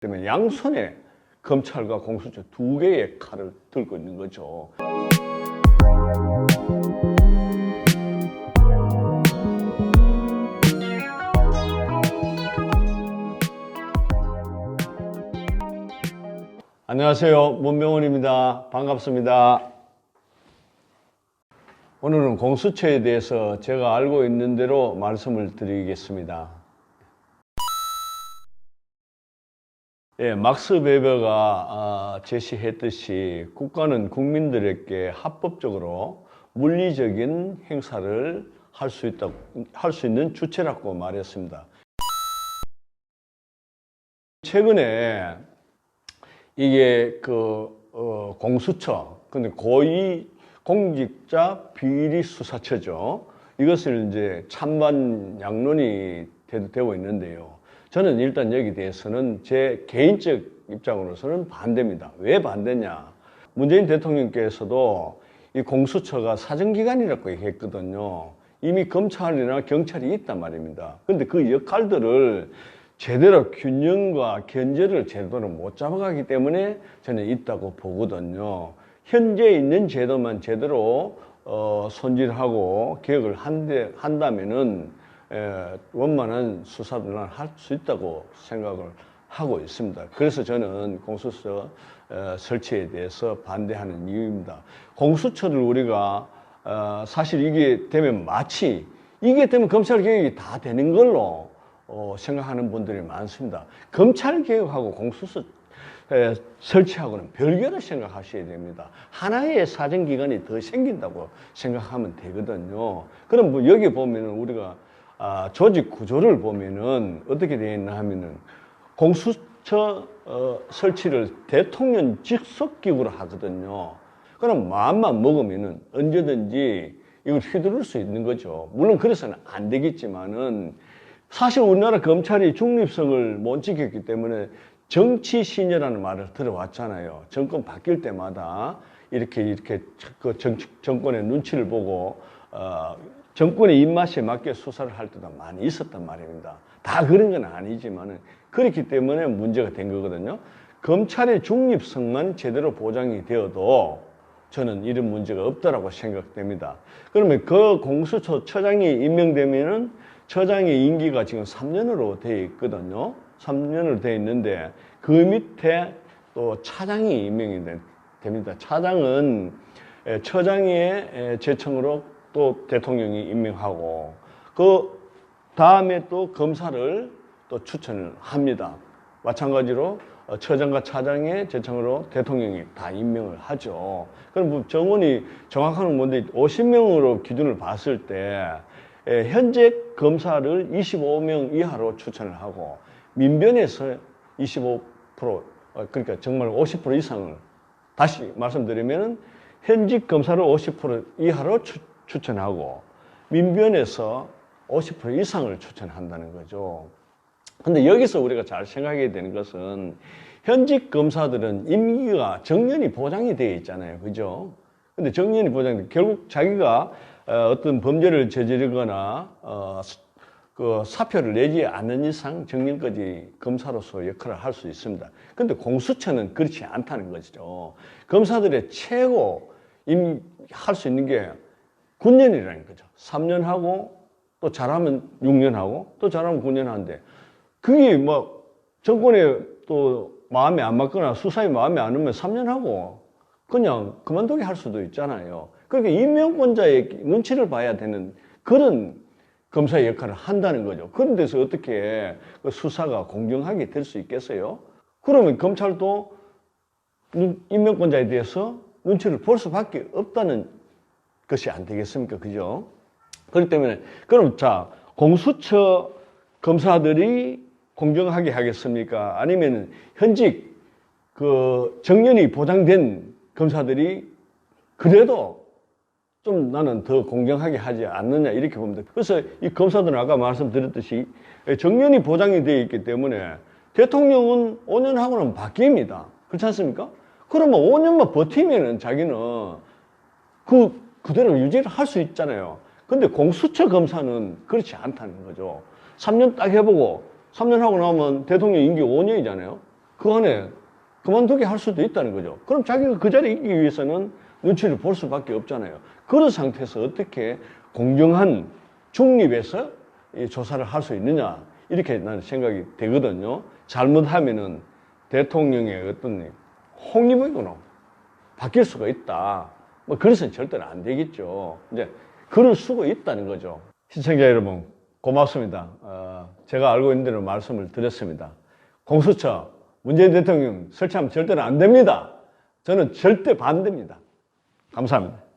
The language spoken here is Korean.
때문에 양손에 검찰과 공수처 두 개의 칼을 들고 있는 거죠. 안녕하세요. 문병훈입니다. 반갑습니다. 오늘은 공수처에 대해서 제가 알고 있는 대로 말씀을 드리겠습니다. 예, 막스 베버가 제시했듯이 국가는 국민들에게 합법적으로 물리적인 행사를 할 수 있는 주체라고 말했습니다. 최근에 이게 공수처, 근데 고위공직자 비리수사처죠. 이것을 이제 찬반 양론이 되고 있는데요. 저는 일단 여기 대해서는 제 개인적 입장으로서는 반대입니다. 왜 반대냐? 문재인 대통령께서도 이 공수처가 사정기관이라고 얘기했거든요. 이미 검찰이나 경찰이 있단 말입니다. 그런데 그 역할들을 제대로 균형과 견제를 제대로 못 잡아가기 때문에 저는 있다고 보거든요. 현재 있는 제도만 제대로 손질하고 개혁을 한다면은 원만한 수사를 할 수 있다고 생각을 하고 있습니다. 그래서 저는 공수처 설치에 대해서 반대하는 이유입니다. 공수처를 우리가 사실 이게 되면 마치 이게 되면 검찰 개혁이 다 되는 걸로 생각하는 분들이 많습니다. 검찰 개혁하고 공수처 설치하고는 별개로 생각하셔야 됩니다. 하나의 사정기관이 더 생긴다고 생각하면 되거든요. 그럼 뭐 여기 보면은 우리가 조직 구조를 보면은 어떻게 되어 있나 하면은 공수처 설치를 대통령 직속기구로 하거든요. 그럼 마음만 먹으면은 언제든지 이걸 휘두를 수 있는 거죠. 물론 그래서는 안 되겠지만은 사실 우리나라 검찰이 중립성을 못 지켰기 때문에 정치 신여라는 말을 들어왔잖아요. 정권 바뀔 때마다 이렇게 그 정권의 눈치를 보고 정권의 입맛에 맞게 수사를 할 때도 많이 있었단 말입니다. 다 그런 건 아니지만은 그렇기 때문에 문제가 된 거거든요. 검찰의 중립성만 제대로 보장이 되어도 저는 이런 문제가 없다라고 생각됩니다. 그러면 그 공수처 처장이 임명되면은 처장의 임기가 지금 3년으로 되어 있거든요. 3년으로 되어 있는데 그 밑에 또 차장이 임명이 됩니다. 차장은 처장의 제청으로 또 대통령이 임명하고 그 다음에 또 검사를 또 추천을 합니다. 마찬가지로 처장과 차장의 제청으로 대통령이 다 임명을 하죠. 그럼 뭐 정원이 정확한 건 뭔데 50명으로 기준을 봤을 때 현재 검사를 25명 이하로 추천을 하고 민변에서 25% 그러니까 정말 50% 이상을 다시 말씀드리면 현직 검사를 50% 이하로 추천하고 민변에서 50% 이상을 추천한다는 거죠. 근데 여기서 우리가 잘 생각해야 되는 것은 현직 검사들은 임기가 정년이 보장이 되어 있잖아요. 그죠? 근데 정년이 보장돼 결국 자기가 어떤 범죄를 저지르거나 그 사표를 내지 않는 이상 정년까지 검사로서 역할을 할 수 있습니다. 근데 공수처는 그렇지 않다는 거죠. 검사들의 최고 할 수 있는 게 9년이라는 거죠. 3년 하고 또 잘하면 6년 하고 또 잘하면 9년 하는데 그게 뭐 정권에 또 마음에 안 맞거나 수사에 마음에 안 들면 3년 하고 그냥 그만두게 할 수도 있잖아요. 그러니까 임명권자의 눈치를 봐야 되는 그런 검사의 역할을 한다는 거죠. 그런 데서 어떻게 수사가 공정하게 될 수 있겠어요? 그러면 검찰도 임명권자에 대해서 눈치를 볼 수밖에 없다는 것이 안 되겠습니까? 그죠? 그렇기 때문에 그럼 공수처 검사들이 공정하게 하겠습니까? 아니면 현직 정년이 보장된 검사들이 그래도 좀 나는 더 공정하게 하지 않느냐 이렇게 봅니다. 그래서 이 검사들은 아까 말씀드렸듯이 정년이 보장이 되어 있기 때문에 대통령은 5년 하고는 바뀝니다. 그렇지 않습니까? 그러면 5년만 버티면은 자기는 그대로 유지를 할 수 있잖아요. 근데 공수처 검사는 그렇지 않다는 거죠. 3년 딱 해보고 3년 하고 나면 대통령 임기 5년이잖아요. 그 안에 그만두게 할 수도 있다는 거죠. 그럼 자기가 그 자리에 있기 위해서는 눈치를 볼 수밖에 없잖아요. 그런 상태에서 어떻게 공정한 중립에서 이 조사를 할 수 있느냐, 이렇게 나는 생각이 되거든요. 잘못하면은 대통령의 어떤 홍위병으로 바뀔 수가 있다. 뭐 그래서는 절대로 안 되겠죠. 이제 그럴 수가 있다는 거죠. 시청자 여러분, 고맙습니다. 제가 알고 있는 대로 말씀을 드렸습니다. 공수처 문재인 대통령 설치하면 절대로 안 됩니다. 저는 절대 반대입니다. 감사합니다.